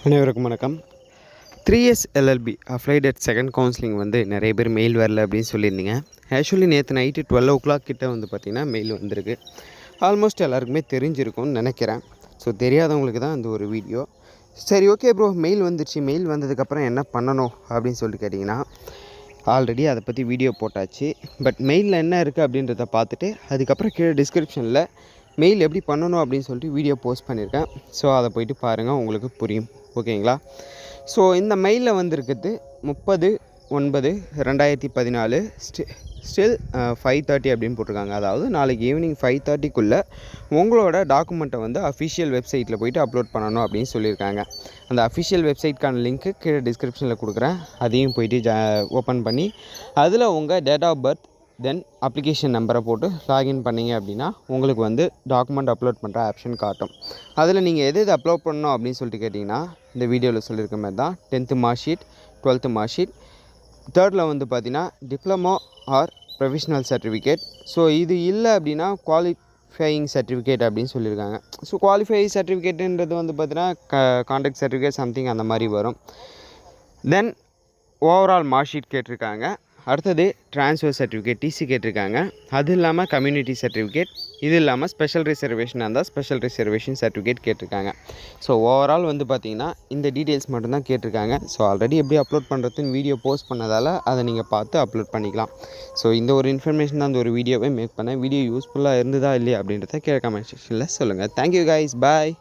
அனைவருக்கும் வணக்கம். 3S LLB applied at second counselling நிறைய பேர் மெயில் வரல அப்படின்னு சொல்லியிருந்தீங்க. ஆக்சுவலி நேற்று நைட்டு 12 கிட்ட பார்த்திங்கன்னா மெயில் வந்திருக்கு. ஆல்மோஸ்ட் எல்லாருக்குமே தெரிஞ்சிருக்கும்னு நினைக்கிறேன். ஸோ தெரியாதவங்களுக்கு தான் அந்த ஒரு வீடியோ. சரி, ஓகே ப்ரோ, மெயில் வந்துருச்சு. மெயில் வந்ததுக்கப்புறம் என்ன பண்ணணும் அப்படின்னு சொல்லிட்டு கேட்டிங்கன்னா, ஆல்ரெடி அதை பற்றி வீடியோ போட்டாச்சு. பட் மெயிலில் என்ன இருக்குது அப்படின்றத பார்த்துட்டு அதுக்கப்புறம் கீழே டிஸ்கிரிப்ஷனில் மெயில் எப்படி பண்ணணும் அப்படின்னு சொல்லிட்டு வீடியோ போஸ்ட் பண்ணியிருக்கேன். ஸோ அதை போய்ட்டு பாருங்கள், உங்களுக்கு புரியும். ஓகேங்களா? ஸோ இந்த மெயிலில் வந்திருக்குது 30/9/2014 ஸ்டில் 5:30 அப்படின்னு போட்டிருக்காங்க. அதாவது நாளைக்கு ஈவினிங் 5:30க்குள்ளே உங்களோட டாக்குமெண்ட்டை அஃபிஷியல் வெப்சைட்டில் போய்ட்டு அப்லோட் பண்ணணும் அப்படின்னு சொல்லியிருக்காங்க. அந்த அஃபிஷியல் வெப்சைட்கான லிங்க்கு கீழே டிஸ்கிரிப்ஷனில் கொடுக்குறேன். அதையும் போய்ட்டு ஓப்பன் பண்ணி அதில் உங்கள் date of birth then application நம்பரை போட்டு லாகின் பண்ணிங்க அப்படின்னா உங்களுக்கு டாக்குமெண்ட் அப்லோட் பண்ணுற ஆப்ஷன் காட்டும். அதில் நீங்கள் எது அப்லோட் பண்ணணும் அப்படின்னு சொல்லிட்டு கேட்டிங்கன்னா, இந்த வீடியோவில் சொல்லியிருக்க மாதிரி தான் 10th mark sheet, 12th mark sheet, 3rd பார்த்தீங்கன்னா diploma or professional certificate. So இது இல்லை அப்படின்னா குவாலிஃபையிங் சர்டிஃபிகேட் அப்படின்னு சொல்லியிருக்காங்க. ஸோ குவாலிஃபையிங் சர்டிஃபிகேட்டுன்றது பார்த்தீங்கன்னா கான்டாக்ட் சர்டிஃபிகேட் சம்திங் அந்த மாதிரி வரும். தென் ஓவரால் மார்க் ஷீட் கேட்டிருக்காங்க. அடுத்தது ட்ரான்ஸ்ஃபர் சர்டிஃபிகேட் டிசி கேட்டிருக்காங்க. அது இல்லாமல் கம்யூனிட்டி சர்டிஃபிகேட், இது இல்லாமல் ஸ்பெஷல் ரிசர்வேஷனாக இருந்தால் ஸ்பெஷல் ரிசர்வேஷன் சர்டிஃபிகேட் கேட்டிருக்காங்க. ஸோ ஓவரால் பார்த்திங்கன்னா இந்த டீட்டெயில்ஸ் மட்டும்தான் கேட்டிருக்காங்க. ஸோ ஆல்ரெடி எப்படி அப்லோட் பண்ணுறதுன்னு வீடியோ போஸ்ட் பண்ணதால் அதை நீங்கள் பார்த்து அப்லோட் பண்ணிக்கலாம். ஸோ இந்த ஒரு இன்ஃபர்மேஷன் தான் அந்த ஒரு வீடியோவே மேக் பண்ணேன். வீடியோ யூஸ்ஃபுல்லாக இருந்ததா இல்லையா அப்படின்றத கீழே கமெண்ட் செக்ஷனில் சொல்லுங்கள். தேங்க்யூ கைஸ், பாய்.